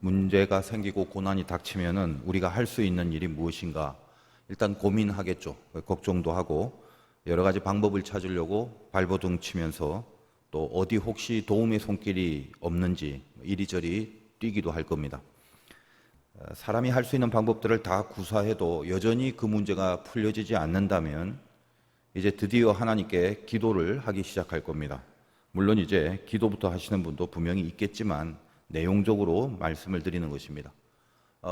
문제가 생기고 고난이 닥치면은 우리가 할 수 있는 일이 무엇인가? 일단 고민하겠죠. 걱정도 하고 여러 가지 방법을 찾으려고 발버둥 치면서 또 어디 혹시 도움의 손길이 없는지 이리저리 뛰기도 할 겁니다. 사람이 할 수 있는 방법들을 다 구사해도 여전히 그 문제가 풀려지지 않는다면 이제 드디어 하나님께 기도를 하기 시작할 겁니다. 물론 이제 기도부터 하시는 분도 분명히 있겠지만 내용적으로 말씀을 드리는 것입니다.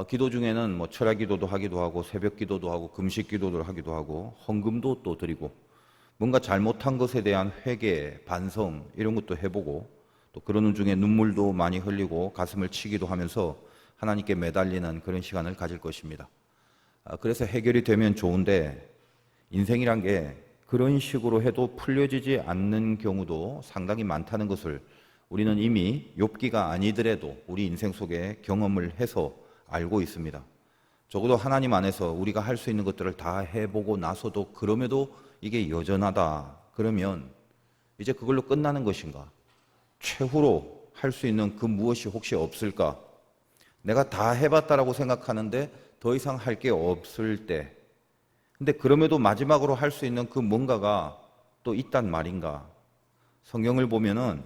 기도 중에는 뭐 철야 기도도 하기도 하고 새벽 기도도 하고 금식 기도를 하기도 하고 헌금도 또 드리고 뭔가 잘못한 것에 대한 회개, 반성 이런 것도 해보고 또 그러는 중에 눈물도 많이 흘리고 가슴을 치기도 하면서 하나님께 매달리는 그런 시간을 가질 것입니다. 그래서 해결이 되면 좋은데 인생이란 게 그런 식으로 해도 풀려지지 않는 경우도 상당히 많다는 것을 우리는 이미 욥기가 아니더라도 우리 인생 속에 경험을 해서 알고 있습니다. 적어도 하나님 안에서 우리가 할 수 있는 것들을 다 해보고 나서도 그럼에도 이게 여전하다 그러면 이제 그걸로 끝나는 것인가? 최후로 할 수 있는 그 무엇이 혹시 없을까? 내가 다 해봤다라고 생각하는데 더 이상 할 게 없을 때 근데 그럼에도 마지막으로 할 수 있는 그 뭔가가 또 있단 말인가? 성경을 보면은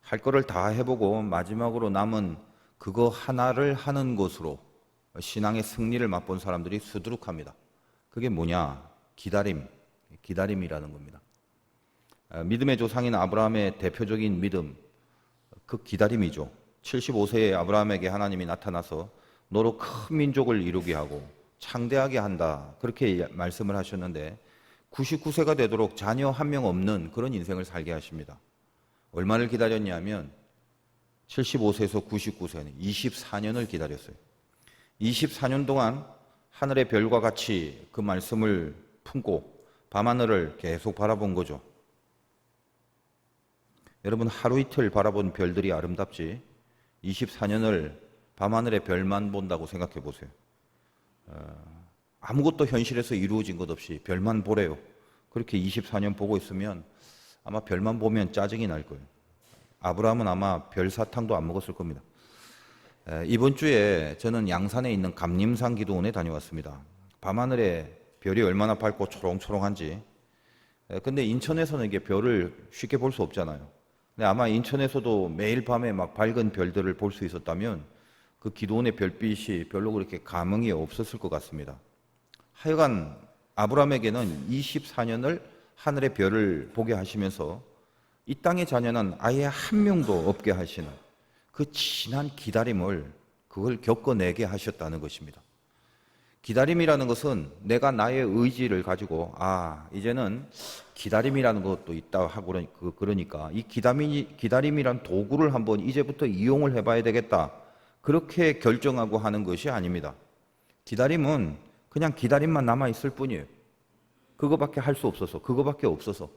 할 거를 다 해보고 마지막으로 남은 그거 하나를 하는 것으로 신앙의 승리를 맛본 사람들이 수두룩합니다. 그게 뭐냐? 기다림이라는 겁니다. 믿음의 조상인 아브라함의 대표적인 믿음, 그 기다림이죠. 75세의 아브라함에게 하나님이 나타나서 너로 큰 민족을 이루게 하고 창대하게 한다. 그렇게 말씀을 하셨는데 99세가 되도록 자녀 한 명 없는 그런 인생을 살게 하십니다. 얼마를 기다렸냐면 75세에서 99세는 24년을 기다렸어요. 24년 동안 하늘의 별과 같이 그 말씀을 품고 밤하늘을 계속 바라본 거죠. 여러분 하루 이틀 바라본 별들이 아름답지 24년을 밤하늘의 별만 본다고 생각해 보세요. 아무것도 현실에서 이루어진 것 없이 별만 보래요. 그렇게 24년 보고 있으면 아마 별만 보면 짜증이 날 거예요. 아브라함은 아마 별 사탕도 안 먹었을 겁니다. 이번 주에 저는 양산에 있는 감림산 기도원에 다녀왔습니다. 밤하늘에 별이 얼마나 밝고 초롱초롱한지. 근데 인천에서는 이게 별을 쉽게 볼 수 없잖아요. 근데 아마 인천에서도 매일 밤에 막 밝은 별들을 볼 수 있었다면 그 기도원의 별빛이 별로 그렇게 감흥이 없었을 것 같습니다. 하여간 아브라함에게는 24년을 하늘의 별을 보게 하시면서 이 땅의 자녀는 아예 한 명도 없게 하시는 그 진한 기다림을 그걸 겪어내게 하셨다는 것입니다. 기다림이라는 것은 내가 나의 의지를 가지고 이제는 기다림이라는 것도 있다 하고 그러니까 이 기다림이란 도구를 한번 이제부터 이용을 해봐야 되겠다 그렇게 결정하고 하는 것이 아닙니다. 기다림은 그냥 기다림만 남아있을 뿐이에요. 그거밖에 할 수 없어서 그거밖에 없어서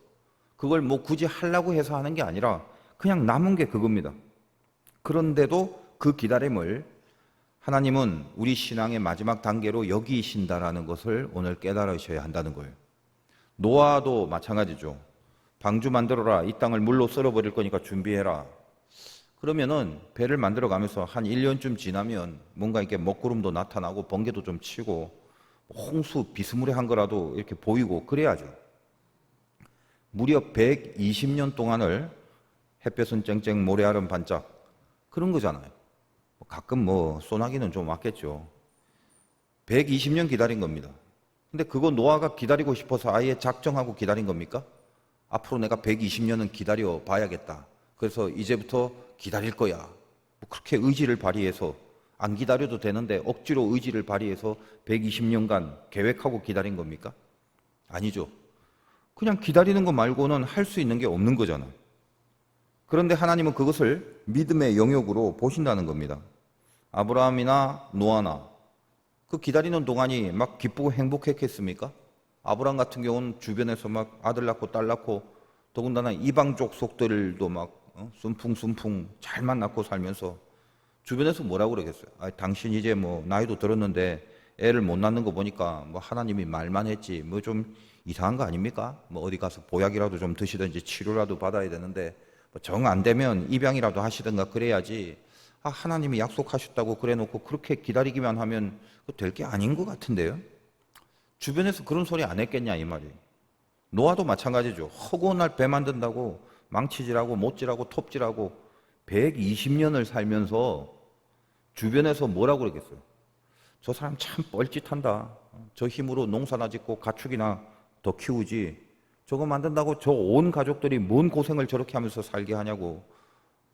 그걸 뭐 굳이 하려고 해서 하는 게 아니라 그냥 남은 게 그겁니다. 그런데도 그 기다림을 하나님은 우리 신앙의 마지막 단계로 여기신다라는 것을 오늘 깨달으셔야 한다는 거예요. 노아도 마찬가지죠. 방주 만들어라. 이 땅을 물로 썰어버릴 거니까 준비해라. 그러면은 배를 만들어 가면서 한 1년쯤 지나면 뭔가 이렇게 먹구름도 나타나고 번개도 좀 치고 홍수 비스무리한 거라도 이렇게 보이고 그래야죠. 무려 120년 동안을 햇볕은 쨍쨍 모래알은 반짝 그런 거잖아요. 가끔 소나기는 좀 왔겠죠. 120년 기다린 겁니다. 근데 그거 노아가 기다리고 싶어서 아예 작정하고 기다린 겁니까? 앞으로 내가 120년은 기다려 봐야겠다. 그래서 이제부터 기다릴 거야. 그렇게 의지를 발휘해서 안 기다려도 되는데 억지로 의지를 발휘해서 120년간 계획하고 기다린 겁니까? 아니죠. 그냥 기다리는 거 말고는 할 수 있는 게 없는 거잖아요. 그런데 하나님은 그것을 믿음의 영역으로 보신다는 겁니다. 아브라함이나 노아나 그 기다리는 동안이 막 기쁘고 행복했겠습니까? 아브라함 같은 경우는 주변에서 막 아들 낳고 딸 낳고 더군다나 이방 족속들도 막 순풍순풍 잘만 낳고 살면서 주변에서 뭐라고 그러겠어요? 당신 이제 나이도 들었는데 애를 못 낳는 거 보니까 하나님이 말만 했지 좀 이상한 거 아닙니까? 어디 가서 보약이라도 좀 드시든지 치료라도 받아야 되는데 정 안 되면 입양이라도 하시든가 그래야지 하나님이 약속하셨다고 그래 놓고 그렇게 기다리기만 하면 될 게 아닌 것 같은데요. 주변에서 그런 소리 안 했겠냐 이 말이에요. 노아도 마찬가지죠. 허구한 날 배 만든다고 망치질하고 못질하고 톱질하고 120년을 살면서 주변에서 뭐라고 그러겠어요. 저 사람 참 뻘짓한다. 저 힘으로 농사나 짓고 가축이나 더 키우지. 저거 만든다고 저 온 가족들이 뭔 고생을 저렇게 하면서 살게 하냐고.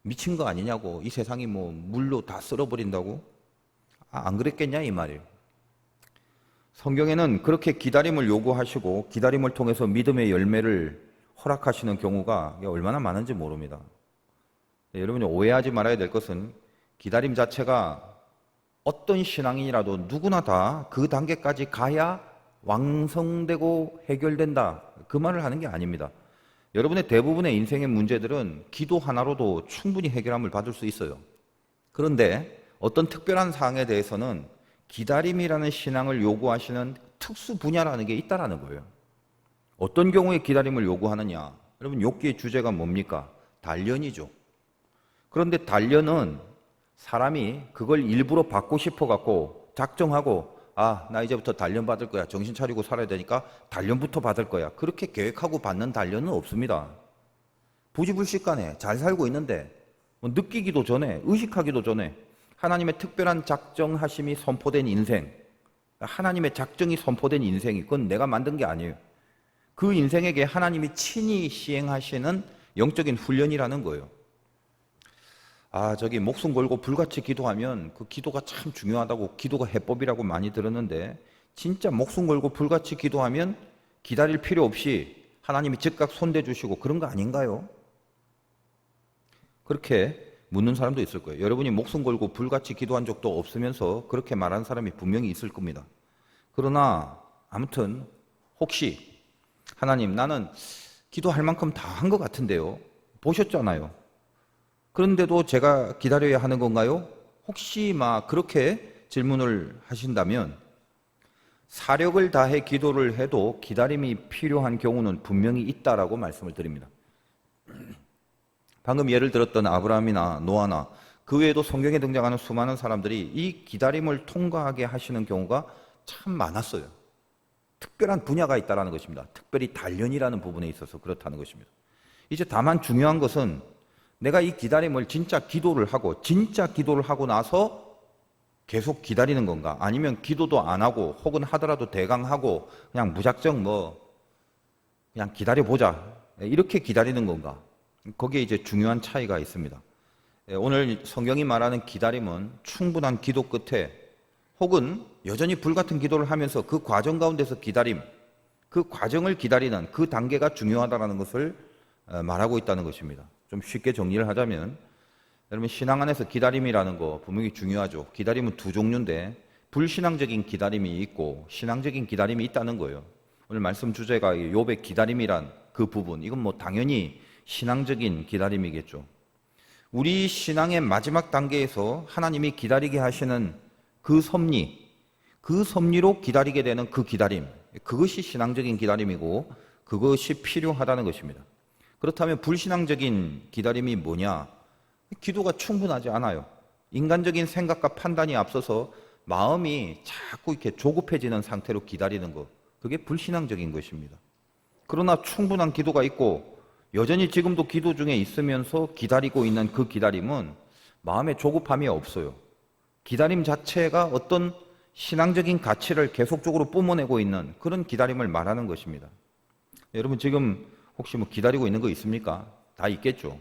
미친 거 아니냐고. 이 세상이 뭐 물로 다 쓸어버린다고. 안 그랬겠냐 이 말이에요. 성경에는 그렇게 기다림을 요구하시고 기다림을 통해서 믿음의 열매를 허락하시는 경우가 얼마나 많은지 모릅니다. 여러분이 오해하지 말아야 될 것은 기다림 자체가 어떤 신앙인이라도 누구나 다 그 단계까지 가야 완성되고 해결된다. 그 말을 하는 게 아닙니다. 여러분의 대부분의 인생의 문제들은 기도 하나로도 충분히 해결함을 받을 수 있어요. 그런데 어떤 특별한 사항에 대해서는 기다림이라는 신앙을 요구하시는 특수 분야라는 게 있다라는 거예요. 어떤 경우에 기다림을 요구하느냐? 여러분 욥기의 주제가 뭡니까? 단련이죠. 그런데 단련은 사람이 그걸 일부러 받고 싶어 갖고 작정하고 나 이제부터 단련 받을 거야. 정신 차리고 살아야 되니까 단련부터 받을 거야. 그렇게 계획하고 받는 단련은 없습니다. 부지불식간에 잘 살고 있는데 느끼기도 전에 의식하기도 전에 하나님의 특별한 작정하심이 선포된 인생, 하나님의 작정이 선포된 인생이 그건 내가 만든 게 아니에요. 그 인생에게 하나님이 친히 시행하시는 영적인 훈련이라는 거예요. 저기 목숨 걸고 불같이 기도하면 그 기도가 참 중요하다고 기도가 해법이라고 많이 들었는데 진짜 목숨 걸고 불같이 기도하면 기다릴 필요 없이 하나님이 즉각 손대 주시고 그런 거 아닌가요? 그렇게 묻는 사람도 있을 거예요. 여러분이 목숨 걸고 불같이 기도한 적도 없으면서 그렇게 말하는 사람이 분명히 있을 겁니다. 그러나 아무튼 혹시 하나님 나는 기도할 만큼 다 한 것 같은데요. 보셨잖아요. 그런데도 제가 기다려야 하는 건가요? 혹시 그렇게 질문을 하신다면 사력을 다해 기도를 해도 기다림이 필요한 경우는 분명히 있다라고 말씀을 드립니다. 방금 예를 들었던 아브라함이나 노아나 그 외에도 성경에 등장하는 수많은 사람들이 이 기다림을 통과하게 하시는 경우가 참 많았어요. 특별한 분야가 있다는 것입니다. 특별히 단련이라는 부분에 있어서 그렇다는 것입니다. 이제 다만 중요한 것은 내가 이 기다림을 진짜 기도를 하고 나서 계속 기다리는 건가? 아니면 기도도 안 하고 혹은 하더라도 대강 하고 그냥 무작정 그냥 기다려보자 이렇게 기다리는 건가? 거기에 이제 중요한 차이가 있습니다. 오늘 성경이 말하는 기다림은 충분한 기도 끝에 혹은 여전히 불같은 기도를 하면서 그 과정 가운데서 기다림, 그 과정을 기다리는 그 단계가 중요하다는 것을 말하고 있다는 것입니다. 좀 쉽게 정리를 하자면 여러분 신앙 안에서 기다림이라는 거 분명히 중요하죠. 기다림은 두 종류인데 불신앙적인 기다림이 있고 신앙적인 기다림이 있다는 거예요. 오늘 말씀 주제가 욥의 기다림이란 그 부분, 이건 당연히 신앙적인 기다림이겠죠. 우리 신앙의 마지막 단계에서 하나님이 기다리게 하시는 그 섭리로 기다리게 되는 그 기다림, 그것이 신앙적인 기다림이고 그것이 필요하다는 것입니다. 그렇다면 불신앙적인 기다림이 뭐냐? 기도가 충분하지 않아요. 인간적인 생각과 판단이 앞서서 마음이 자꾸 이렇게 조급해지는 상태로 기다리는 것, 그게 불신앙적인 것입니다. 그러나 충분한 기도가 있고 여전히 지금도 기도 중에 있으면서 기다리고 있는 그 기다림은 마음에 조급함이 없어요. 기다림 자체가 어떤 신앙적인 가치를 계속적으로 뿜어내고 있는 그런 기다림을 말하는 것입니다. 여러분 지금 혹시 기다리고 있는 거 있습니까? 다 있겠죠.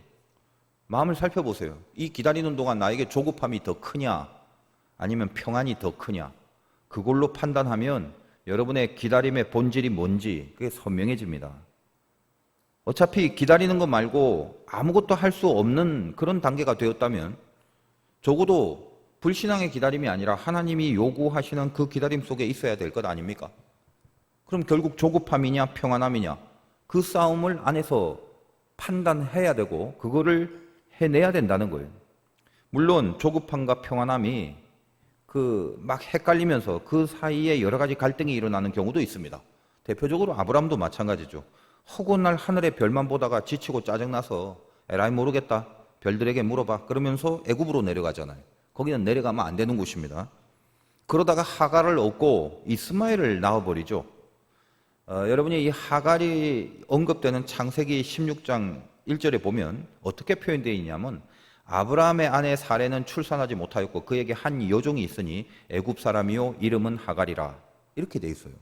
마음을 살펴보세요. 이 기다리는 동안 나에게 조급함이 더 크냐 아니면 평안이 더 크냐, 그걸로 판단하면 여러분의 기다림의 본질이 뭔지 그게 선명해집니다. 어차피 기다리는 것 말고 아무것도 할 수 없는 그런 단계가 되었다면 적어도 불신앙의 기다림이 아니라 하나님이 요구하시는 그 기다림 속에 있어야 될 것 아닙니까? 그럼 결국 조급함이냐 평안함이냐 그 싸움을 안에서 판단해야 되고 그거를 해내야 된다는 거예요. 물론 조급함과 평안함이 막 헷갈리면서 그 사이에 여러 가지 갈등이 일어나는 경우도 있습니다. 대표적으로 아브라함도 마찬가지죠. 허구한 날 하늘의 별만 보다가 지치고 짜증나서 에라이 모르겠다, 별들에게 물어봐. 그러면서 애굽으로 내려가잖아요. 거기는 내려가면 안 되는 곳입니다. 그러다가 하갈을 얻고 이스마엘을 낳아버리죠. 여러분이 이 하갈이 언급되는 창세기 16장 1절에 보면 어떻게 표현되어 있냐면 아브라함의 아내 사레는 출산하지 못하였고 그에게 한 여종이 있으니 애굽 사람이요 이름은 하갈이라 이렇게 되어 있어요.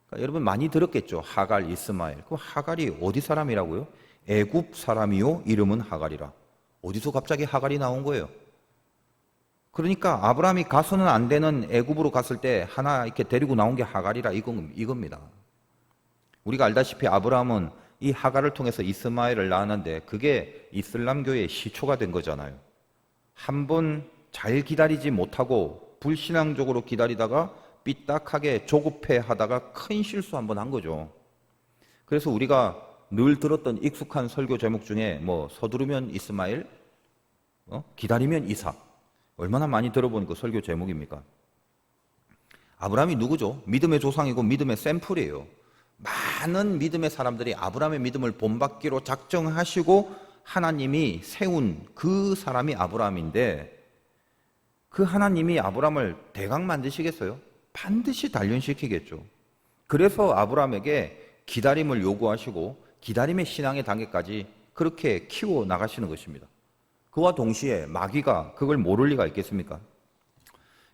그러니까 여러분 많이 들었겠죠. 하갈, 이스마엘. 그럼 하갈이 어디 사람이라고요? 애굽 사람이요 이름은 하갈이라. 어디서 갑자기 하갈이 나온 거예요? 그러니까 아브라함이 가서는 안 되는 애굽으로 갔을 때 하나 이렇게 데리고 나온 게 하갈이라 이겁니다. 우리가 알다시피 아브라함은 이 하갈을 통해서 이스마엘을 낳았는데 그게 이슬람교의 시초가 된 거잖아요. 한 번 잘 기다리지 못하고 불신앙적으로 기다리다가 삐딱하게 조급해 하다가 큰 실수 한 번 한 거죠. 그래서 우리가 늘 들었던 익숙한 설교 제목 중에 뭐 서두르면 이스마엘, 기다리면 이삭. 얼마나 많이 들어본 그 설교 제목입니까? 아브라함이 누구죠? 믿음의 조상이고 믿음의 샘플이에요. 많은 믿음의 사람들이 아브라함의 믿음을 본받기로 작정하시고 하나님이 세운 그 사람이 아브라함인데 그 하나님이 아브라함을 대강 만드시겠어요? 반드시 단련시키겠죠. 그래서 아브라함에게 기다림을 요구하시고 기다림의 신앙의 단계까지 그렇게 키워 나가시는 것입니다. 그와 동시에 마귀가 그걸 모를 리가 있겠습니까?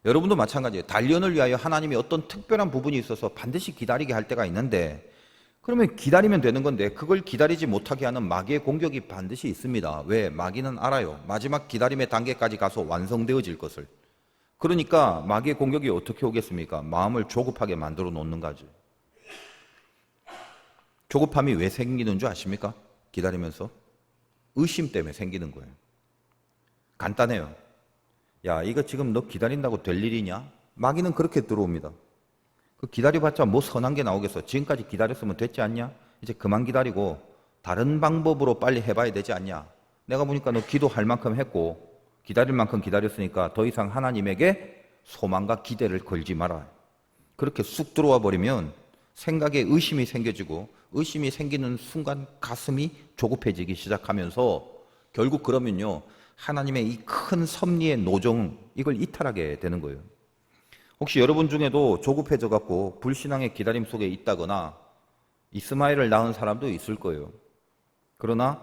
여러분도 마찬가지예요. 단련을 위하여 하나님이 어떤 특별한 부분이 있어서 반드시 기다리게 할 때가 있는데 그러면 기다리면 되는 건데 그걸 기다리지 못하게 하는 마귀의 공격이 반드시 있습니다. 왜? 마귀는 알아요. 마지막 기다림의 단계까지 가서 완성되어질 것을. 그러니까 마귀의 공격이 어떻게 오겠습니까? 마음을 조급하게 만들어 놓는 거지. 조급함이 왜 생기는 줄 아십니까? 기다리면서 의심 때문에 생기는 거예요. 간단해요. 야, 이거 지금 너 기다린다고 될 일이냐? 마귀는 그렇게 들어옵니다. 그 기다려봤자 뭐 선한 게 나오겠어. 지금까지 기다렸으면 됐지 않냐? 이제 그만 기다리고 다른 방법으로 빨리 해봐야 되지 않냐? 내가 보니까 너 기도할 만큼 했고 기다릴 만큼 기다렸으니까 더 이상 하나님에게 소망과 기대를 걸지 마라. 그렇게 쑥 들어와 버리면 생각에 의심이 생겨지고 의심이 생기는 순간 가슴이 조급해지기 시작하면서 결국 그러면요 하나님의 이 큰 섭리의 노정 이걸 이탈하게 되는 거예요. 혹시 여러분 중에도 조급해져 갖고 불신앙의 기다림 속에 있다거나 이스마엘을 낳은 사람도 있을 거예요. 그러나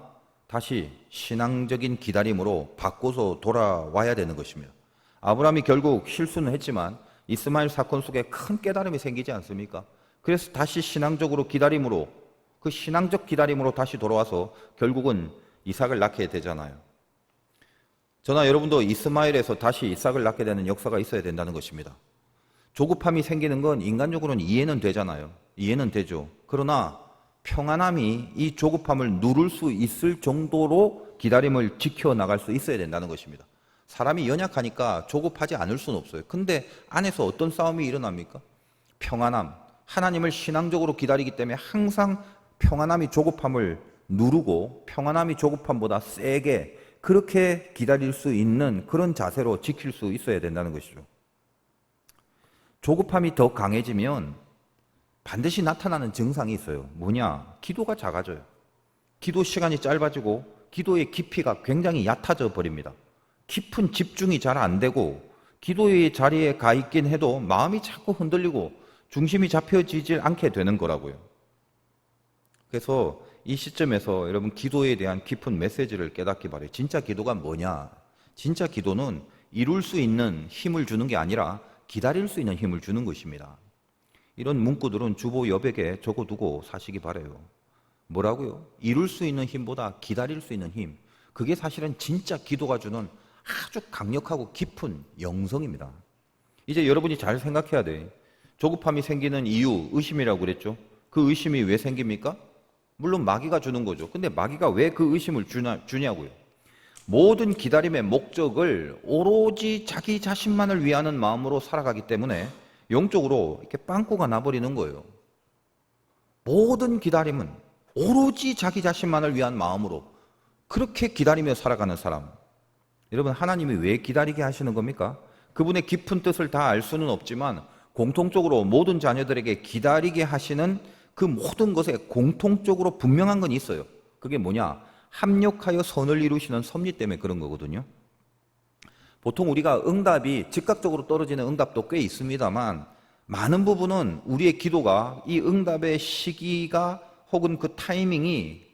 다시 신앙적인 기다림으로 바꿔서 돌아와야 되는 것입니다. 아브라함이 결국 실수는 했지만 이스마엘 사건 속에 큰 깨달음이 생기지 않습니까? 그래서 다시 신앙적으로 기다림으로 그 신앙적 기다림으로 다시 돌아와서 결국은 이삭을 낳게 되잖아요. 저나 여러분도 이스마엘에서 다시 이삭을 낳게 되는 역사가 있어야 된다는 것입니다. 조급함이 생기는 건 인간적으로는 이해는 되잖아요. 이해는 되죠. 그러나 평안함이 이 조급함을 누를 수 있을 정도로 기다림을 지켜나갈 수 있어야 된다는 것입니다. 사람이 연약하니까 조급하지 않을 수는 없어요. 근데 안에서 어떤 싸움이 일어납니까? 평안함. 하나님을 신앙적으로 기다리기 때문에 항상 평안함이 조급함을 누르고 평안함이 조급함보다 세게 그렇게 기다릴 수 있는 그런 자세로 지킬 수 있어야 된다는 것이죠. 조급함이 더 강해지면 반드시 나타나는 증상이 있어요. 뭐냐? 기도가 작아져요. 기도 시간이 짧아지고 기도의 깊이가 굉장히 얕아져 버립니다. 깊은 집중이 잘 안 되고 기도의 자리에 가 있긴 해도 마음이 자꾸 흔들리고 중심이 잡혀지질 않게 되는 거라고요. 그래서 이 시점에서 여러분 기도에 대한 깊은 메시지를 깨닫기 바라요. 진짜 기도가 뭐냐? 진짜 기도는 이룰 수 있는 힘을 주는 게 아니라 기다릴 수 있는 힘을 주는 것입니다. 이런 문구들은 주보 여백에 적어두고 사시기 바라요. 뭐라고요? 이룰 수 있는 힘보다 기다릴 수 있는 힘. 그게 사실은 진짜 기도가 주는 아주 강력하고 깊은 영성입니다. 이제 여러분이 잘 생각해야 돼. 조급함이 생기는 이유, 의심이라고 그랬죠. 그 의심이 왜 생깁니까? 물론 마귀가 주는 거죠. 근데 마귀가 왜 그 의심을 주냐고요. 모든 기다림의 목적을 오로지 자기 자신만을 위하는 마음으로 살아가기 때문에 영적으로 이렇게 빵꾸가 나버리는 거예요. 모든 기다림은 오로지 자기 자신만을 위한 마음으로 그렇게 기다리며 살아가는 사람. 여러분, 하나님이 왜 기다리게 하시는 겁니까? 그분의 깊은 뜻을 다 알 수는 없지만 공통적으로 모든 자녀들에게 기다리게 하시는 그 모든 것에 공통적으로 분명한 건 있어요. 그게 뭐냐? 합력하여 선을 이루시는 섭리 때문에 그런 거거든요. 보통 우리가 응답이 즉각적으로 떨어지는 응답도 꽤 있습니다만 많은 부분은 우리의 기도가 이 응답의 시기가 혹은 그 타이밍이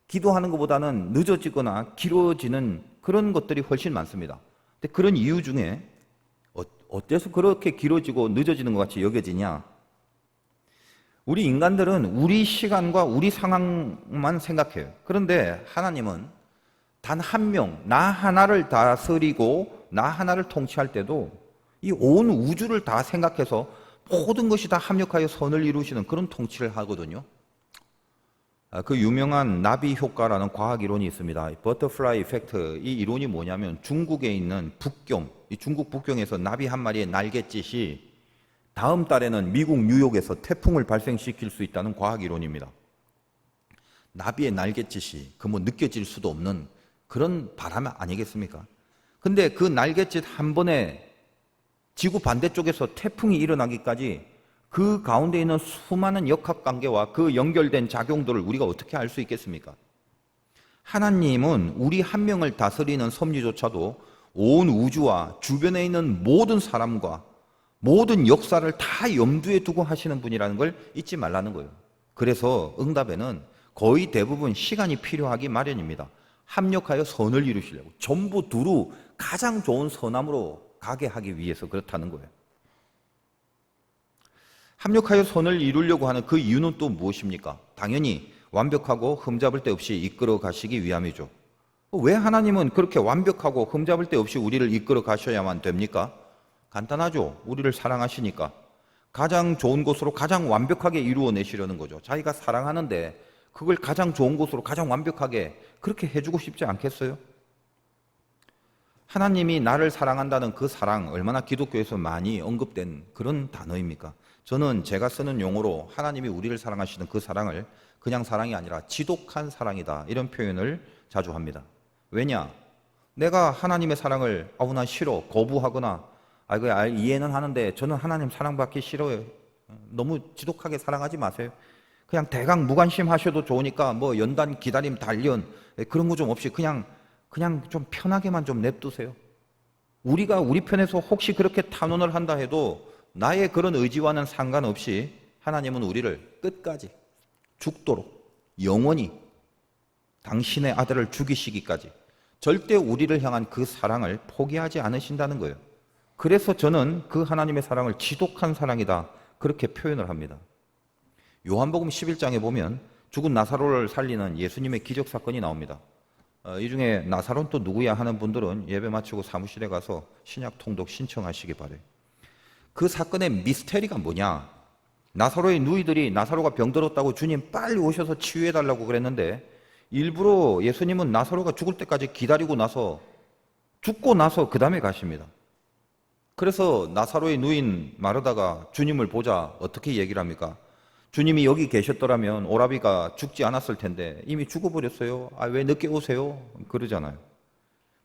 기도하는 것보다는 늦어지거나 길어지는 그런 것들이 훨씬 많습니다. 근데 그런 이유 중에 어째서 그렇게 길어지고 늦어지는 것 같이 여겨지냐? 우리 인간들은 우리 시간과 우리 상황만 생각해요. 그런데 하나님은 단 한 명, 나 하나를 다스리고 나 하나를 통치할 때도 이 온 우주를 다 생각해서 모든 것이 다 합력하여 선을 이루시는 그런 통치를 하거든요. 그 유명한 나비 효과라는 과학 이론이 있습니다. 버터플라이 이펙트, 이 이론이 뭐냐면 중국에 있는 북경, 이 중국 북경에서 나비 한 마리의 날갯짓이 다음 달에는 미국 뉴욕에서 태풍을 발생시킬 수 있다는 과학 이론입니다. 나비의 날갯짓이 그 뭐 느껴질 수도 없는 그런 바람 아니겠습니까? 근데 그 날갯짓 한 번에 지구 반대쪽에서 태풍이 일어나기까지 그 가운데 있는 수많은 역학관계와 그 연결된 작용들을 우리가 어떻게 알 수 있겠습니까? 하나님은 우리 한 명을 다스리는 섭리조차도 온 우주와 주변에 있는 모든 사람과 모든 역사를 다 염두에 두고 하시는 분이라는 걸 잊지 말라는 거예요. 그래서 응답에는 거의 대부분 시간이 필요하기 마련입니다. 합력하여 선을 이루시려고 전부 두루 가장 좋은 선함으로 가게 하기 위해서 그렇다는 거예요. 합력하여 선을 이루려고 하는 그 이유는 또 무엇입니까? 당연히 완벽하고 흠잡을 데 없이 이끌어 가시기 위함이죠. 왜 하나님은 그렇게 완벽하고 흠잡을 데 없이 우리를 이끌어 가셔야만 됩니까? 간단하죠. 우리를 사랑하시니까 가장 좋은 곳으로 가장 완벽하게 이루어내시려는 거죠. 자기가 사랑하는데 그걸 가장 좋은 곳으로 가장 완벽하게 그렇게 해주고 싶지 않겠어요? 하나님이 나를 사랑한다는 그 사랑 얼마나 기독교에서 많이 언급된 그런 단어입니까? 저는 제가 쓰는 용어로 하나님이 우리를 사랑하시는 그 사랑을 그냥 사랑이 아니라 지독한 사랑이다 이런 표현을 자주 합니다. 왜냐? 내가 하나님의 사랑을 나 싫어 거부하거나 이해는 하는데 저는 하나님 사랑받기 싫어요. 너무 지독하게 사랑하지 마세요. 그냥 대강 무관심 하셔도 좋으니까 뭐 연단, 기다림, 단련 그런 거 좀 없이 그냥 좀 편하게만 좀 냅두세요. 우리가 우리 편에서 혹시 그렇게 탄원을 한다 해도 나의 그런 의지와는 상관없이 하나님은 우리를 끝까지 죽도록 영원히 당신의 아들을 죽이시기까지 절대 우리를 향한 그 사랑을 포기하지 않으신다는 거예요. 그래서 저는 그 하나님의 사랑을 지독한 사랑이다 그렇게 표현을 합니다. 요한복음 11장에 보면 죽은 나사로를 살리는 예수님의 기적 사건이 나옵니다. 이 중에 나사로는 또 누구야 하는 분들은 예배 마치고 사무실에 가서 신약 통독 신청하시기 바래요. 그 사건의 미스테리가 뭐냐? 나사로의 누이들이 나사로가 병들었다고 주님 빨리 오셔서 치유해달라고 그랬는데 일부러 예수님은 나사로가 죽을 때까지 기다리고 나서 죽고 나서 그 다음에 가십니다. 그래서 나사로의 누인 마르다가 주님을 보자 어떻게 얘기를 합니까? 주님이 여기 계셨더라면 오라비가 죽지 않았을 텐데 이미 죽어버렸어요. 왜 늦게 오세요? 그러잖아요.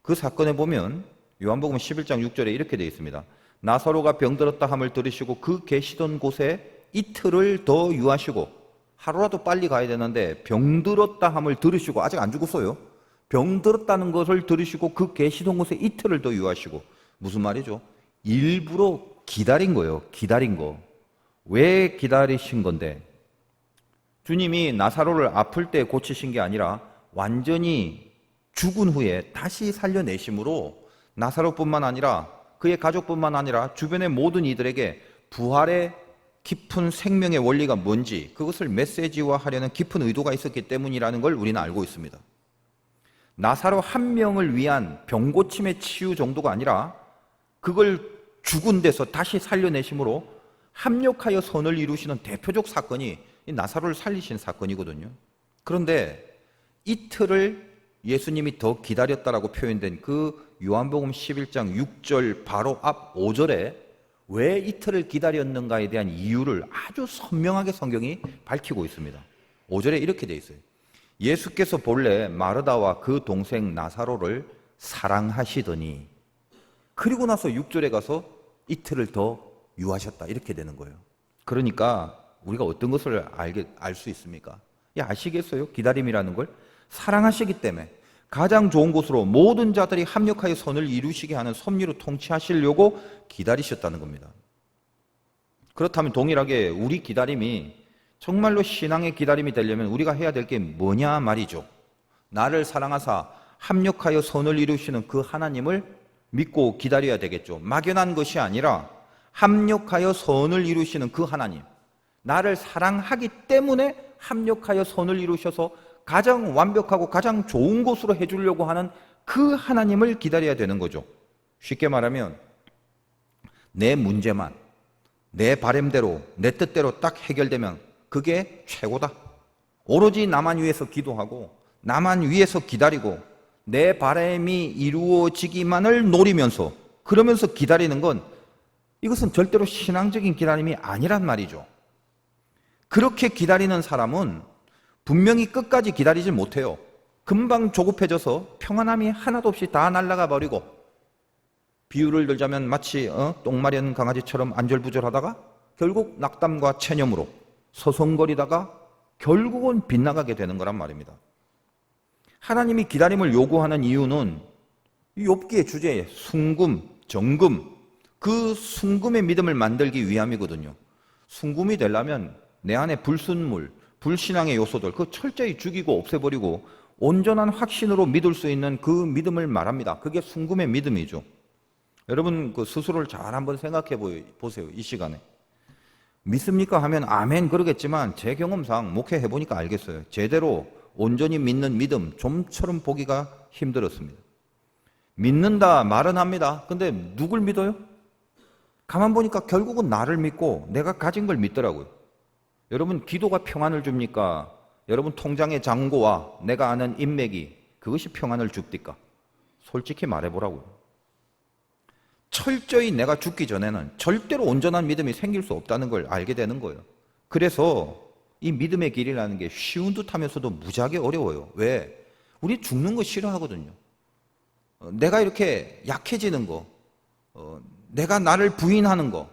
그 사건에 보면 요한복음 11장 6절에 이렇게 되어 있습니다. 나사로가 병들었다 함을 들으시고 그 계시던 곳에 이틀을 더 유하시고 하루라도 빨리 가야 되는데 병들었다 함을 들으시고 아직 안 죽었어요. 병들었다는 것을 들으시고 그 계시던 곳에 이틀을 더 유하시고 무슨 말이죠? 일부러 기다린 거예요. 기다린 거. 왜 기다리신 건데? 주님이 나사로를 아플 때 고치신 게 아니라 완전히 죽은 후에 다시 살려내심으로 나사로뿐만 아니라 그의 가족뿐만 아니라 주변의 모든 이들에게 부활의 깊은 생명의 원리가 뭔지 그것을 메시지화하려는 깊은 의도가 있었기 때문이라는 걸 우리는 알고 있습니다. 나사로 한 명을 위한 병고침의 치유 정도가 아니라 그걸 죽은 데서 다시 살려내심으로 합력하여 선을 이루시는 대표적 사건이 이 나사로를 살리신 사건이거든요. 그런데 이틀을 예수님이 더 기다렸다라고 표현된 그 요한복음 11장 6절 바로 앞 5절에 왜 이틀을 기다렸는가에 대한 이유를 아주 선명하게 성경이 밝히고 있습니다. 5절에 이렇게 돼 있어요. 예수께서 본래 마르다와 그 동생 나사로를 사랑하시더니 그리고 나서 6절에 가서 이틀을 더 유하셨다 이렇게 되는 거예요. 그러니까 우리가 어떤 것을 알 수 있습니까? 아시겠어요? 기다림이라는 걸 사랑하시기 때문에 가장 좋은 곳으로 모든 자들이 합력하여 선을 이루시게 하는 섭리로 통치하시려고 기다리셨다는 겁니다. 그렇다면 동일하게 우리 기다림이 정말로 신앙의 기다림이 되려면 우리가 해야 될 게 뭐냐 말이죠. 나를 사랑하사 합력하여 선을 이루시는 그 하나님을 믿고 기다려야 되겠죠. 막연한 것이 아니라 합력하여 선을 이루시는 그 하나님, 나를 사랑하기 때문에 합력하여 선을 이루셔서 가장 완벽하고 가장 좋은 곳으로 해주려고 하는 그 하나님을 기다려야 되는 거죠. 쉽게 말하면 내 문제만 내 바램대로 내 뜻대로 딱 해결되면 그게 최고다. 오로지 나만 위해서 기도하고 나만 위해서 기다리고 내 바람이 이루어지기만을 노리면서 그러면서 기다리는 건 이것은 절대로 신앙적인 기다림이 아니란 말이죠. 그렇게 기다리는 사람은 분명히 끝까지 기다리질 못해요. 금방 조급해져서 평안함이 하나도 없이 다 날아가 버리고, 비유를 들자면 마치 똥 마려운 강아지처럼 안절부절하다가 결국 낙담과 체념으로 서성거리다가 결국은 빗나가게 되는 거란 말입니다. 하나님이 기다림을 요구하는 이유는 이 욥기의 주제에 순금, 정금, 그 순금의 믿음을 만들기 위함이거든요. 순금이 되려면 내 안에 불순물, 불신앙의 요소들 그 철저히 죽이고 없애버리고 온전한 확신으로 믿을 수 있는 그 믿음을 말합니다. 그게 순금의 믿음이죠. 여러분 그 스스로를 잘 한번 생각해 보세요. 이 시간에 믿습니까 하면 아멘 그러겠지만 제 경험상 목회해 보니까 알겠어요. 제대로 온전히 믿는 믿음 좀처럼 보기가 힘들었습니다. 믿는다 말은 합니다. 근데 누굴 믿어요? 가만 보니까 결국은 나를 믿고 내가 가진 걸 믿더라고요. 여러분 기도가 평안을 줍니까? 여러분 통장의 잔고와 내가 아는 인맥이 그것이 평안을 줍니까? 솔직히 말해보라고요. 철저히 내가 죽기 전에는 절대로 온전한 믿음이 생길 수 없다는 걸 알게 되는 거예요. 그래서 이 믿음의 길이라는 게 쉬운 듯 하면서도 무지하게 어려워요. 왜? 우리 죽는 거 싫어하거든요. 내가 이렇게 약해지는 거, 내가 나를 부인하는 거,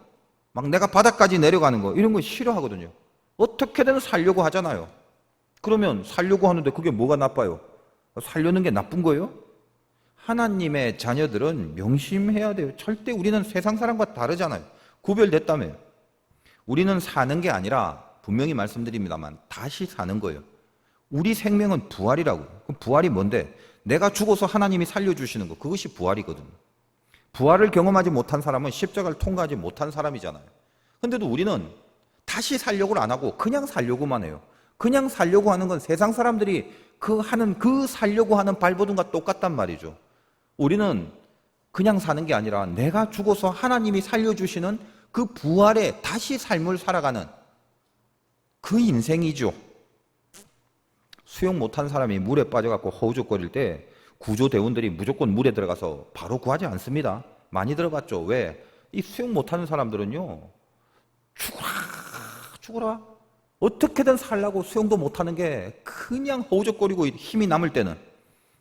막 내가 바닥까지 내려가는 거 이런 거 싫어하거든요. 어떻게든 살려고 하잖아요. 그러면 살려고 하는데 그게 뭐가 나빠요? 살려는 게 나쁜 거예요? 하나님의 자녀들은 명심해야 돼요. 절대 우리는 세상 사람과 다르잖아요. 구별됐다며요. 우리는 사는 게 아니라 분명히 말씀드립니다만 다시 사는 거예요. 우리 생명은 부활이라고요. 그럼 부활이 뭔데? 내가 죽어서 하나님이 살려주시는 거, 그것이 부활이거든요. 부활을 경험하지 못한 사람은 십자가를 통과하지 못한 사람이잖아요. 근데도 우리는 다시 살려고를 안 하고 그냥 살려고만 해요. 그냥 살려고 하는 건 세상 사람들이 그 살려고 하는 발버둥과 똑같단 말이죠. 우리는 그냥 사는 게 아니라 내가 죽어서 하나님이 살려주시는 그 부활의 다시 삶을 살아가는 그 인생이죠. 수영 못한 사람이 물에 빠져갖고 허우적거릴 때 구조대원들이 무조건 물에 들어가서 바로 구하지 않습니다. 많이 들어봤죠. 왜? 이 수영 못하는 사람들은요, 죽어라. 어떻게든 살라고 수영도 못하는 게 그냥 허우적거리고 힘이 남을 때는.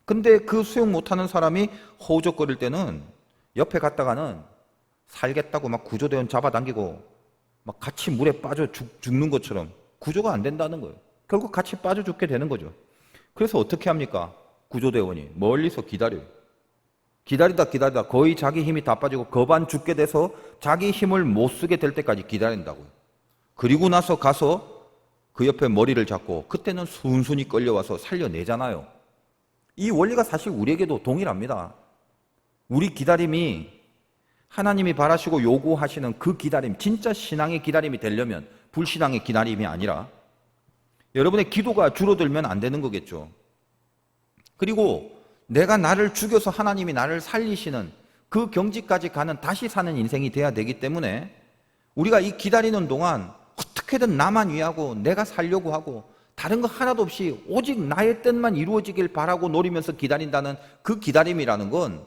근데 그 수영 못하는 사람이 허우적거릴 때는 옆에 갔다가는 살겠다고 막 구조대원 잡아당기고 막 같이 물에 빠져 죽는 것처럼 구조가 안 된다는 거예요. 결국 같이 빠져 죽게 되는 거죠. 그래서 어떻게 합니까? 구조대원이 멀리서 기다려요. 기다리다 거의 자기 힘이 다 빠지고 거반 죽게 돼서 자기 힘을 못 쓰게 될 때까지 기다린다고요. 그리고 나서 가서 그 옆에 머리를 잡고 그때는 순순히 끌려와서 살려내잖아요. 이 원리가 사실 우리에게도 동일합니다. 우리 기다림이 하나님이 바라시고 요구하시는 그 기다림, 진짜 신앙의 기다림이 되려면 불신앙의 기다림이 아니라 여러분의 기도가 줄어들면 안 되는 거겠죠. 그리고 내가 나를 죽여서 하나님이 나를 살리시는 그 경지까지 가는 다시 사는 인생이 돼야 되기 때문에 우리가 이 기다리는 동안 어떻게든 나만 위하고 내가 살려고 하고 다른 거 하나도 없이 오직 나의 뜻만 이루어지길 바라고 노리면서 기다린다는 그 기다림이라는 건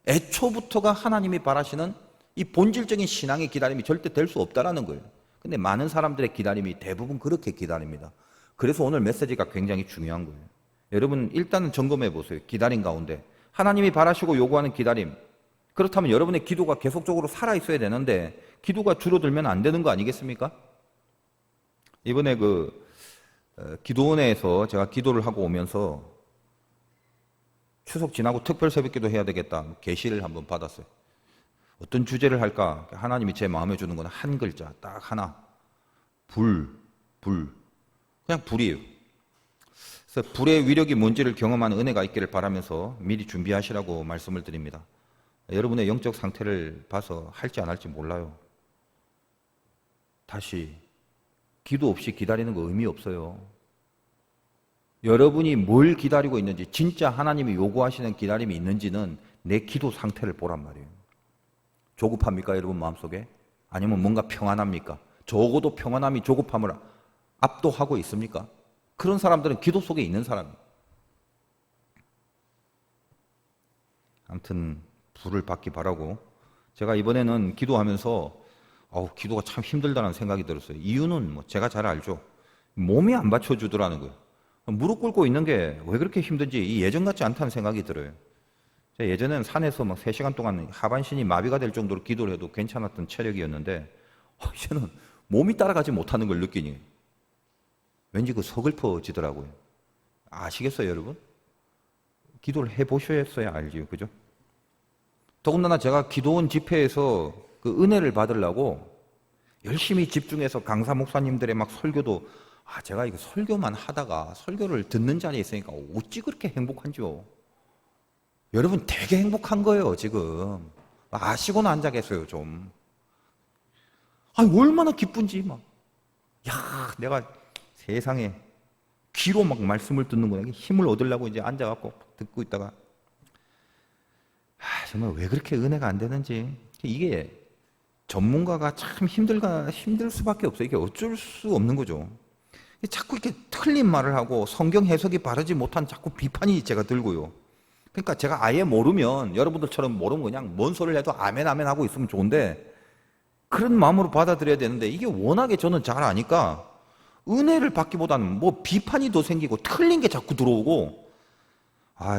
애초부터가 하나님이 바라시는 이 본질적인 신앙의 기다림이 절대 될 수 없다라는 거예요. 근데 많은 사람들의 기다림이 대부분 그렇게 기다립니다. 그래서 오늘 메시지가 굉장히 중요한 거예요. 여러분 일단은 점검해 보세요. 기다림 가운데 하나님이 바라시고 요구하는 기다림, 그렇다면 여러분의 기도가 계속적으로 살아있어야 되는데 기도가 줄어들면 안 되는 거 아니겠습니까? 이번에 기도원에서 제가 기도를 하고 오면서 추석 지나고 특별 새벽기도 해야 되겠다. 계시를 한번 받았어요. 어떤 주제를 할까? 하나님이 제 마음에 주는 건 한 글자, 딱 하나. 불. 그냥 불이에요. 그래서 불의 위력이 뭔지를 경험하는 은혜가 있기를 바라면서 미리 준비하시라고 말씀을 드립니다. 여러분의 영적 상태를 봐서 할지 안 할지 몰라요. 다시, 기도 없이 기다리는 거 의미 없어요. 여러분이 뭘 기다리고 있는지, 진짜 하나님이 요구하시는 기다림이 있는지는 내 기도 상태를 보란 말이에요. 조급합니까, 여러분 마음속에? 아니면 뭔가 평안합니까? 적어도 평안함이 조급함을 압도하고 있습니까? 그런 사람들은 기도 속에 있는 사람이에요. 아무튼 불을 받기 바라고, 제가 이번에는 기도하면서 기도가 참 힘들다는 생각이 들었어요. 이유는 뭐 제가 잘 알죠. 몸이 안 받쳐주더라는 거예요. 무릎 꿇고 있는 게 왜 그렇게 힘든지 예전 같지 않다는 생각이 들어요. 제가 예전에는 산에서 막 3시간 동안 하반신이 마비가 될 정도로 기도를 해도 괜찮았던 체력이었는데 이제는 몸이 따라가지 못하는 걸 느끼니 왠지 그 서글퍼지더라고요. 아시겠어요, 여러분? 기도를 해보셔야 알지요, 그죠? 더군다나 제가 기도원 집회에서 그 은혜를 받으려고 열심히 집중해서 강사 목사님들의 막 설교도 제가 이거 설교만 하다가 설교를 듣는 자리에 있으니까 어찌 그렇게 행복한지요. 여러분 되게 행복한 거예요, 지금. 아시고는 앉아 계세요, 좀. 얼마나 기쁜지 막. 내가 세상에 귀로 막 말씀을 듣는구나. 힘을 얻으려고 이제 앉아갖고 듣고 있다가 정말 왜 그렇게 은혜가 안 되는지. 이게 전문가가 참 힘들 수밖에 없어요. 이게 어쩔 수 없는 거죠. 자꾸 이렇게 틀린 말을 하고 성경 해석이 바르지 못한 자꾸 비판이 제가 들고요. 그러니까 제가 아예 모르면, 여러분들처럼 모르면 그냥 뭔 소리를 해도 아멘 아멘 하고 있으면 좋은데 그런 마음으로 받아들여야 되는데 이게 워낙에 저는 잘 아니까 은혜를 받기보다는 뭐 비판이 더 생기고 틀린 게 자꾸 들어오고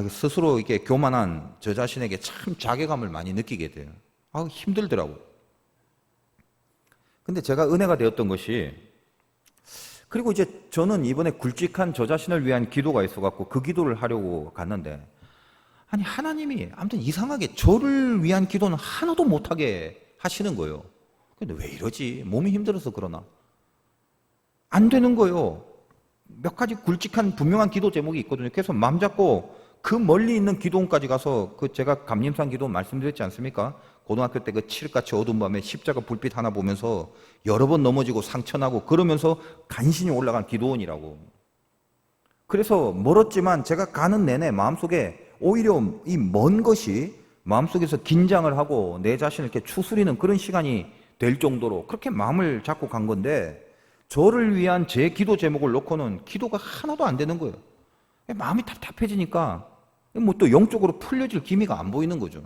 스스로 이게 교만한 저 자신에게 참 자괴감을 많이 느끼게 돼요. 힘들더라고. 근데 제가 은혜가 되었던 것이, 그리고 이제 저는 이번에 굵직한 저 자신을 위한 기도가 있어갖고 그 기도를 하려고 갔는데 하나님이 아무튼 이상하게 저를 위한 기도는 하나도 못하게 하시는 거예요. 근데 왜 이러지? 몸이 힘들어서 그러나? 안 되는 거예요. 몇 가지 굵직한 분명한 기도 제목이 있거든요. 그래서 마음 잡고 그 멀리 있는 기도원까지 가서 제가 감림산 기도 말씀드렸지 않습니까? 고등학교 때 그 칠흑같이 어두운 밤에 십자가 불빛 하나 보면서 여러 번 넘어지고 상처나고 그러면서 간신히 올라간 기도원이라고. 그래서 멀었지만 제가 가는 내내 마음속에 오히려 이 먼 것이 마음속에서 긴장을 하고 내 자신을 이렇게 추스리는 그런 시간이 될 정도로 그렇게 마음을 잡고 간 건데, 저를 위한 제 기도 제목을 놓고는 기도가 하나도 안 되는 거예요. 마음이 답답해지니까 뭐 또 영적으로 풀려질 기미가 안 보이는 거죠.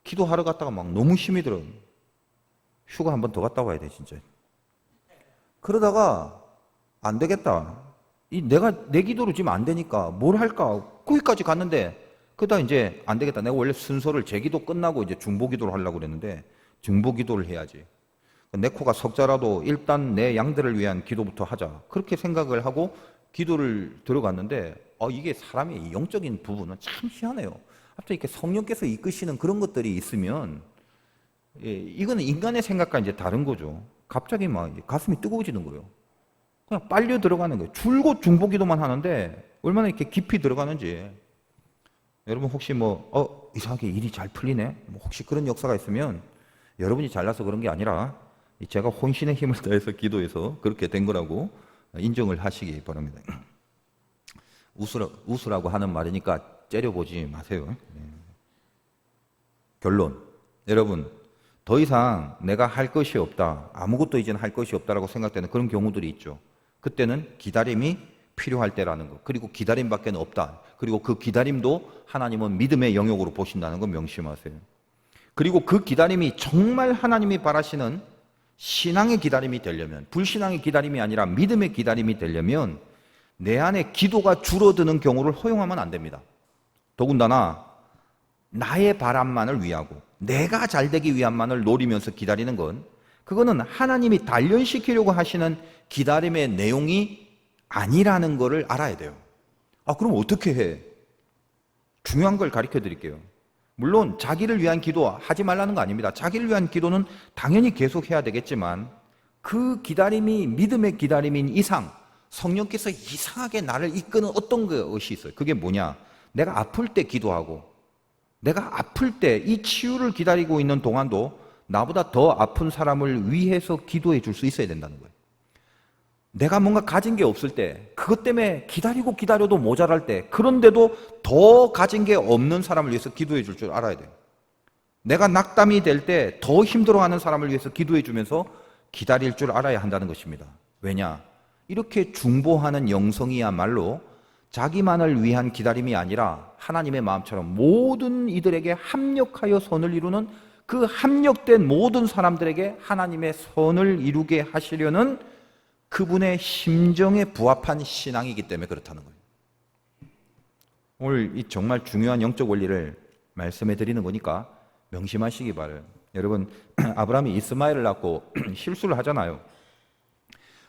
기도하러 갔다가 막 너무 힘이 들어요. 휴가 한 번 더 갔다 와야 돼, 진짜. 그러다가 안 되겠다. 내가 내 기도로 지금 안 되니까 뭘 할까? 거기까지 갔는데 그러다 이제 안 되겠다. 내가 원래 순서를 제 기도 끝나고 이제 중보 기도를 하려고 그랬는데 중보 기도를 해야지. 내 코가 석자라도 일단 내 양들을 위한 기도부터 하자. 그렇게 생각을 하고 기도를 들어갔는데 이게 사람의 영적인 부분은 참 희한해요. 갑자기 이렇게 성령께서 이끄시는 그런 것들이 있으면 이거는 인간의 생각과 이제 다른 거죠. 갑자기 막 가슴이 뜨거워지는 거예요. 그냥 빨려 들어가는 거예요. 줄곧 중보 기도만 하는데 얼마나 이렇게 깊이 들어가는지. 여러분 혹시 이상하게 일이 잘 풀리네? 혹시 그런 역사가 있으면 여러분이 잘나서 그런 게 아니라 제가 혼신의 힘을 다해서 기도해서 그렇게 된 거라고 인정을 하시기 바랍니다. 웃으라고 하는 말이니까 째려보지 마세요. 결론, 여러분 더 이상 내가 할 것이 없다, 아무것도 이제는 할 것이 없다라고 생각되는 그런 경우들이 있죠. 그때는 기다림이 필요할 때라는 것, 그리고 기다림밖에 없다, 그리고 그 기다림도 하나님은 믿음의 영역으로 보신다는 거 명심하세요. 그리고 그 기다림이 정말 하나님이 바라시는 신앙의 기다림이 되려면, 불신앙의 기다림이 아니라 믿음의 기다림이 되려면 내 안에 기도가 줄어드는 경우를 허용하면 안 됩니다. 더군다나 나의 바람만을 위하고 내가 잘되기 위함만을 노리면서 기다리는 건, 그거는 하나님이 단련시키려고 하시는 기다림의 내용이 아니라는 것을 알아야 돼요. 그럼 어떻게 해? 중요한 걸 가르쳐 드릴게요. 물론 자기를 위한 기도 하지 말라는 거 아닙니다. 자기를 위한 기도는 당연히 계속 해야 되겠지만 그 기다림이 믿음의 기다림인 이상 성령께서 이상하게 나를 이끄는 어떤 것이 있어요. 그게 뭐냐? 내가 아플 때 기도하고 내가 아플 때 이 치유를 기다리고 있는 동안도 나보다 더 아픈 사람을 위해서 기도해 줄 수 있어야 된다는 거예요. 내가 뭔가 가진 게 없을 때, 그것 때문에 기다려도 모자랄 때, 그런데도 더 가진 게 없는 사람을 위해서 기도해 줄 줄 알아야 돼요. 내가 낙담이 될 때 더 힘들어하는 사람을 위해서 기도해 주면서 기다릴 줄 알아야 한다는 것입니다. 왜냐? 이렇게 중보하는 영성이야말로 자기만을 위한 기다림이 아니라 하나님의 마음처럼 모든 이들에게 합력하여 선을 이루는 그 합력된 모든 사람들에게 하나님의 선을 이루게 하시려는 그분의 심정에 부합한 신앙이기 때문에 그렇다는 거예요. 오늘 이 정말 중요한 영적 원리를 말씀해 드리는 거니까 명심하시기 바라요. 여러분, 아브라함이 이스마엘을 낳고 실수를 하잖아요.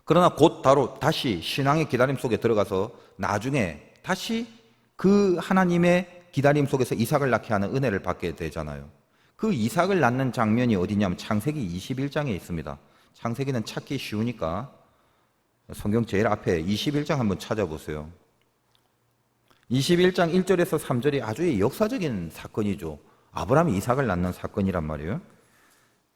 그러나 곧 다시 신앙의 기다림 속에 들어가서 나중에 다시 그 하나님의 기다림 속에서 이삭을 낳게 하는 은혜를 받게 되잖아요. 그 이삭을 낳는 장면이 어디냐면 창세기 21장에 있습니다. 창세기는 찾기 쉬우니까 성경 제일 앞에 21장 한번 찾아보세요. 21장 1절에서 3절이 아주 역사적인 사건이죠. 아브라함이 이삭을 낳는 사건이란 말이에요.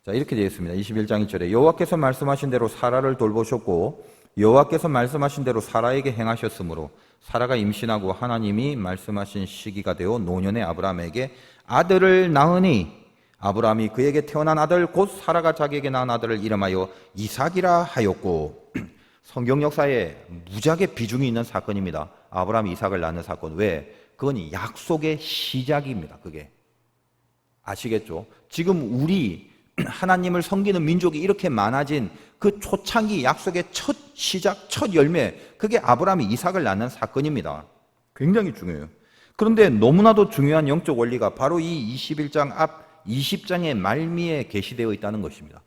자, 이렇게 되어 있습니다. 21장 1절에 여호와께서 말씀하신 대로 사라를 돌보셨고 여호와께서 말씀하신 대로 사라에게 행하셨으므로 사라가 임신하고 하나님이 말씀하신 시기가 되어 노년의 아브라함에게 아들을 낳으니 아브라함이 그에게 태어난 아들 곧 사라가 자기에게 낳은 아들을 이름하여 이삭이라 하였고 성경 역사에 무지하게 비중이 있는 사건입니다. 아브라함이 이삭을 낳는 사건. 왜? 그건 약속의 시작입니다. 그게. 아시겠죠? 지금 우리 하나님을 섬기는 민족이 이렇게 많아진 그 초창기 약속의 첫 시작, 첫 열매, 그게 아브라함이 이삭을 낳는 사건입니다. 굉장히 중요해요. 그런데 너무나도 중요한 영적 원리가 바로 이 21장 앞 20장의 말미에 게시되어 있다는 것입니다.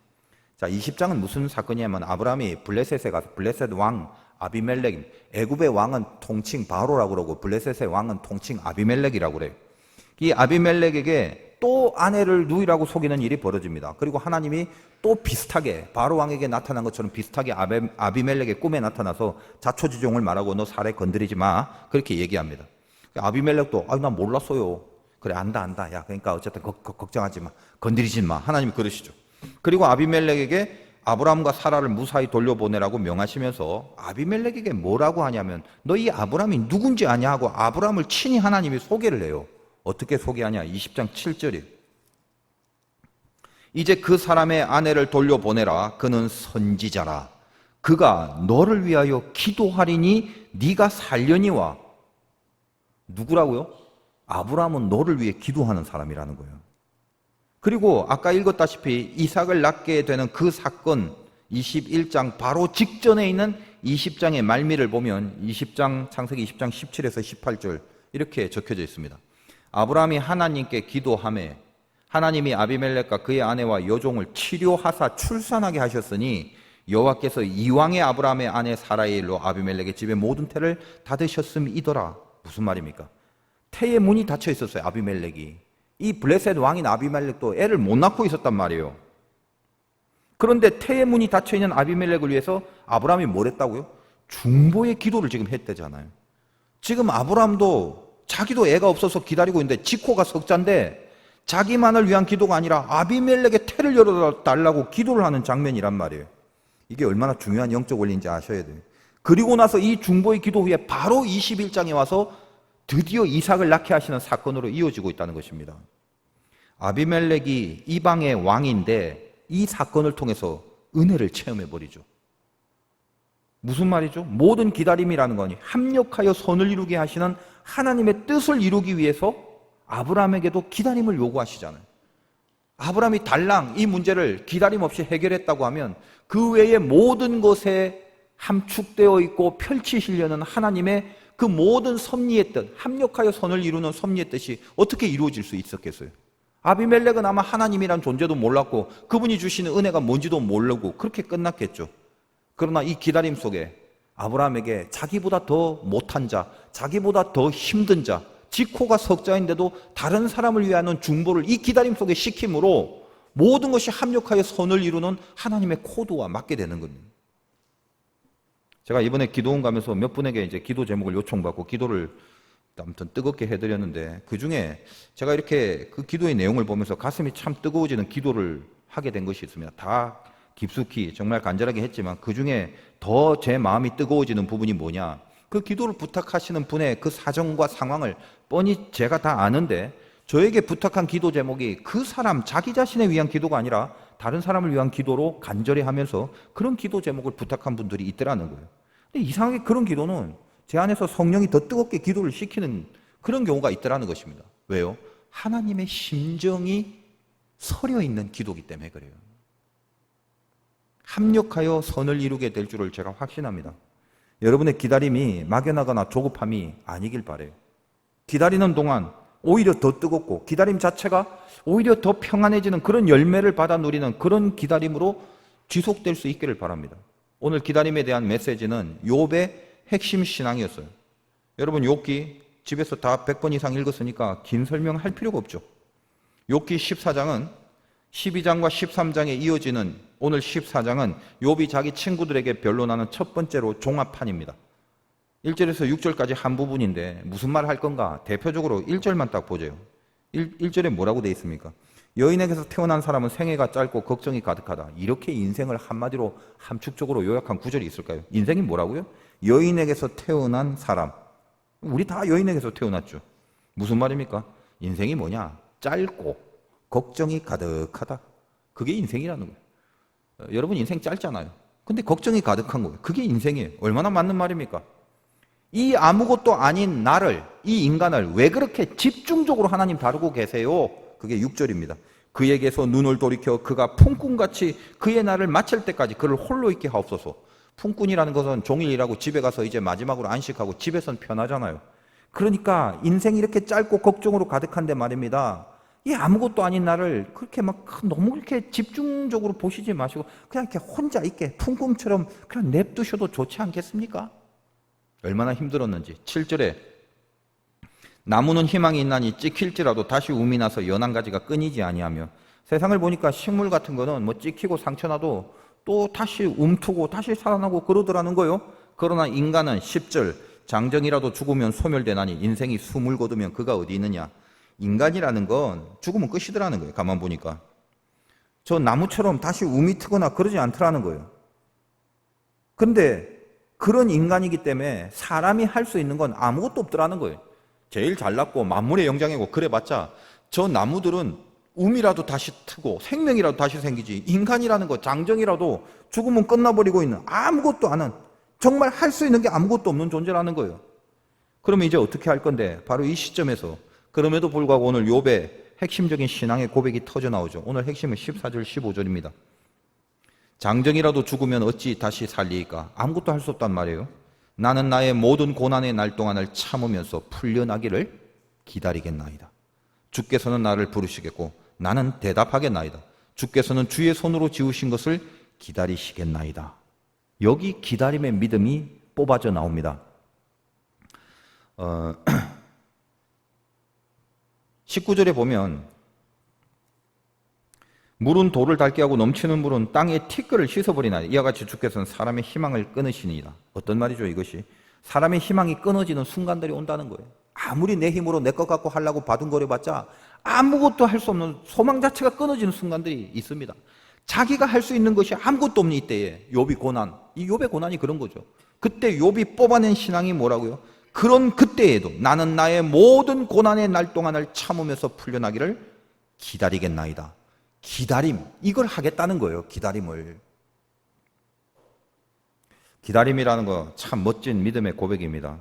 자, 20장은 무슨 사건이냐면 아브라함이 블레셋에 가서 블레셋 왕 아비멜렉, 애굽의 왕은 통칭 바로라고 그러고 블레셋의 왕은 통칭 아비멜렉이라고 그래요. 이 아비멜렉에게 또 아내를 누이라고 속이는 일이 벌어집니다. 그리고 하나님이 또 비슷하게 바로 왕에게 나타난 것처럼 비슷하게 아비멜렉의 꿈에 나타나서 자초지종을 말하고 너 사례 건드리지 마 그렇게 얘기합니다. 아비멜렉도 난 몰랐어요. 그래 안다 야 그러니까 어쨌든 걱정하지 마 건드리지 마 하나님이 그러시죠. 그리고 아비멜렉에게 아브라함과 사라를 무사히 돌려보내라고 명하시면서 아비멜렉에게 뭐라고 하냐면 너 이 아브라함이 누군지 아냐 하고 아브라함을 친히 하나님이 소개를 해요. 어떻게 소개하냐? 20장 7절이에요. 이제 그 사람의 아내를 돌려보내라. 그는 선지자라. 그가 너를 위하여 기도하리니 네가 살려니와. 누구라고요? 아브라함은 너를 위해 기도하는 사람이라는 거예요. 그리고 아까 읽었다시피 이삭을 낳게 되는 그 사건 21장 바로 직전에 있는 20장의 말미를 보면 20장 창세기 20장 17에서 18절 이렇게 적혀져 있습니다. 아브라함이 하나님께 기도하매 하나님이 아비멜렉과 그의 아내와 여종을 치료하사 출산하게 하셨으니 여호와께서 이왕의 아브라함의 아내 사라의 일로 아비멜렉의 집의 모든 태를 닫으셨음이더라. 무슨 말입니까? 태의 문이 닫혀 있었어요. 아비멜렉이. 이 블레셋 왕인 아비멜렉도 애를 못 낳고 있었단 말이에요. 그런데 태의 문이 닫혀 있는 아비멜렉을 위해서 아브라함이 뭘 했다고요? 중보의 기도를 지금 했대잖아요. 지금 아브라함도 자기도 애가 없어서 기다리고 있는데 지코가 석자인데 자기만을 위한 기도가 아니라 아비멜렉의 태를 열어달라고 기도를 하는 장면이란 말이에요. 이게 얼마나 중요한 영적 원리인지 아셔야 돼요. 그리고 나서 이 중보의 기도 후에 바로 21장에 와서 드디어 이삭을 낳게 하시는 사건으로 이어지고 있다는 것입니다. 아비멜렉이 이방의 왕인데 이 사건을 통해서 은혜를 체험해버리죠. 무슨 말이죠? 모든 기다림이라는 거니 합력하여 선을 이루게 하시는 하나님의 뜻을 이루기 위해서 아브라함에게도 기다림을 요구하시잖아요. 아브라함이 달랑 이 문제를 기다림 없이 해결했다고 하면 그 외의 모든 것에 함축되어 있고 펼치시려는 하나님의 그 모든 섭리의 뜻, 합력하여 선을 이루는 섭리의 뜻이 어떻게 이루어질 수 있었겠어요? 아비멜렉은 아마 하나님이란 존재도 몰랐고 그분이 주시는 은혜가 뭔지도 모르고 그렇게 끝났겠죠. 그러나 이 기다림 속에 아브라함에게 자기보다 더 못한 자, 자기보다 더 힘든 자, 직호가 석자인데도 다른 사람을 위하는 중보를 이 기다림 속에 시킴으로 모든 것이 합력하여 선을 이루는 하나님의 코드와 맞게 되는 겁니다. 제가 이번에 기도원 가면서 몇 분에게 이제 기도 제목을 요청받고 기도를 아무튼 뜨겁게 해드렸는데, 그 중에 제가 이렇게 그 기도의 내용을 보면서 가슴이 참 뜨거워지는 기도를 하게 된 것이 있습니다. 다 깊숙이 정말 간절하게 했지만 그 중에 더 제 마음이 뜨거워지는 부분이 뭐냐, 그 기도를 부탁하시는 분의 그 사정과 상황을 뻔히 제가 다 아는데 저에게 부탁한 기도 제목이 그 사람 자기 자신을 위한 기도가 아니라 다른 사람을 위한 기도로 간절히 하면서 그런 기도 제목을 부탁한 분들이 있더라는 거예요. 근데 이상하게 그런 기도는 제 안에서 성령이 더 뜨겁게 기도를 시키는 그런 경우가 있더라는 것입니다. 왜요? 하나님의 심정이 서려 있는 기도이기 때문에 그래요. 합력하여 선을 이루게 될 줄을 제가 확신합니다. 여러분의 기다림이 막연하거나 조급함이 아니길 바라요. 기다리는 동안 오히려 더 뜨겁고 기다림 자체가 오히려 더 평안해지는 그런 열매를 받아 누리는 그런 기다림으로 지속될 수 있기를 바랍니다. 오늘 기다림에 대한 메시지는 욥의 핵심 신앙이었어요. 여러분, 욥기 집에서 다 100번 이상 읽었으니까 긴 설명할 필요가 없죠. 욥기 14장은 12장과 13장에 이어지는 오늘 14장은 욥이 자기 친구들에게 변론하는 첫 번째로 종합판입니다. 1절에서 6절까지 한 부분인데 무슨 말을 할 건가? 대표적으로 1절만 딱 보세요. 1절에 뭐라고 되어 있습니까? 여인에게서 태어난 사람은 생애가 짧고 걱정이 가득하다. 이렇게 인생을 한마디로 함축적으로 요약한 구절이 있을까요? 인생이 뭐라고요? 여인에게서 태어난 사람. 우리 다 여인에게서 태어났죠. 무슨 말입니까? 인생이 뭐냐? 짧고 걱정이 가득하다. 그게 인생이라는 거예요. 여러분, 인생 짧잖아요. 근데 걱정이 가득한 거예요. 그게 인생이에요. 얼마나 맞는 말입니까? 이 아무것도 아닌 나를, 이 인간을 왜 그렇게 집중적으로 하나님 다루고 계세요? 그게 6절입니다. 그에게서 눈을 돌이켜 그가 품꾼같이 그의 날을 마칠 때까지 그를 홀로 있게 하옵소서. 품꾼이라는 것은 종일 일하고 집에 가서 이제 마지막으로 안식하고 집에선 편하잖아요. 그러니까 인생이 이렇게 짧고 걱정으로 가득한데 말입니다. 이 아무것도 아닌 나를 그렇게 막 너무 그렇게 집중적으로 보시지 마시고 그냥 이렇게 혼자 있게 품꾼처럼 그냥 냅두셔도 좋지 않겠습니까? 얼마나 힘들었는지. 7절에 나무는 희망이 있나니 찍힐지라도 다시 움이 나서 연한 가지가 끊이지 아니하며. 세상을 보니까 식물 같은 거는 뭐 찍히고 상처나도 또 다시 움트고 다시 살아나고 그러더라는 거요. 그러나 인간은 10절 장정이라도 죽으면 소멸되나니 인생이 숨을 거두면 그가 어디 있느냐. 인간이라는 건 죽으면 끝이더라는 거예요. 가만 보니까 저 나무처럼 다시 움이 트거나 그러지 않더라는 거예요. 근데 그런 인간이기 때문에 사람이 할 수 있는 건 아무것도 없더라는 거예요. 제일 잘났고 만물의 영장이고 그래봤자 저 나무들은 움이라도 다시 트고 생명이라도 다시 생기지, 인간이라는 거 장정이라도 죽으면 끝나버리고 있는 아무것도 안 한, 정말 할 수 있는 게 아무것도 없는 존재라는 거예요. 그러면 이제 어떻게 할 건데? 바로 이 시점에서 그럼에도 불구하고 오늘 욥의 핵심적인 신앙의 고백이 터져 나오죠. 오늘 핵심은 14절 15절입니다. 장정이라도 죽으면 어찌 다시 살리이까? 아무것도 할 수 없단 말이에요. 나는 나의 모든 고난의 날 동안을 참으면서 풀려나기를 기다리겠나이다. 주께서는 나를 부르시겠고 나는 대답하겠나이다. 주께서는 주의 손으로 지으신 것을 기다리시겠나이다. 여기 기다림의 믿음이 뽑아져 나옵니다. 19절에 보면 물은 돌을 닳게 하고 넘치는 물은 땅의 티끌을 씻어버리나 이와 같이 주께서는 사람의 희망을 끊으시니이다. 어떤 말이죠 이것이? 사람의 희망이 끊어지는 순간들이 온다는 거예요. 아무리 내 힘으로 내 것 갖고 하려고 바둥거려봤자 아무것도 할 수 없는 소망 자체가 끊어지는 순간들이 있습니다. 자기가 할 수 있는 것이 아무것도 없는 이때에 욥이 고난, 이 욥의 고난이 그런 거죠. 그때 욥이 뽑아낸 신앙이 뭐라고요? 그런 그때에도 나는 나의 모든 고난의 날 동안을 참으면서 풀려나기를 기다리겠나이다. 기다림, 이걸 하겠다는 거예요. 기다림을. 기다림이라는 거 참 멋진 믿음의 고백입니다.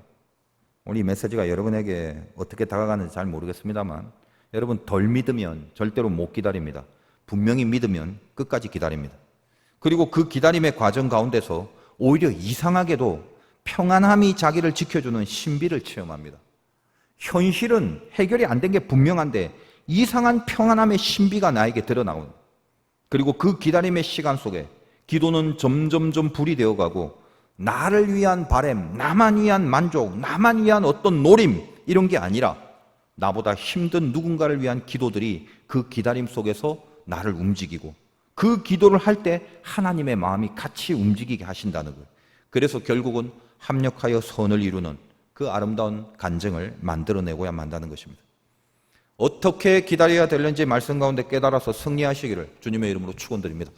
오늘 이 메시지가 여러분에게 어떻게 다가가는지 잘 모르겠습니다만 여러분, 덜 믿으면 절대로 못 기다립니다. 분명히 믿으면 끝까지 기다립니다. 그리고 그 기다림의 과정 가운데서 오히려 이상하게도 평안함이 자기를 지켜주는 신비를 체험합니다. 현실은 해결이 안 된 게 분명한데 이상한 평안함의 신비가 나에게 드러나온, 그리고 그 기다림의 시간 속에 기도는 점점점 불이 되어가고 나를 위한 바램, 나만 위한 만족, 나만 위한 어떤 노림, 이런 게 아니라 나보다 힘든 누군가를 위한 기도들이 그 기다림 속에서 나를 움직이고 그 기도를 할 때 하나님의 마음이 같이 움직이게 하신다는 거예요. 그래서 결국은 합력하여 선을 이루는 그 아름다운 간증을 만들어내고야 만다는 것입니다. 어떻게 기다려야 되는지 말씀 가운데 깨달아서 승리하시기를 주님의 이름으로 축원드립니다.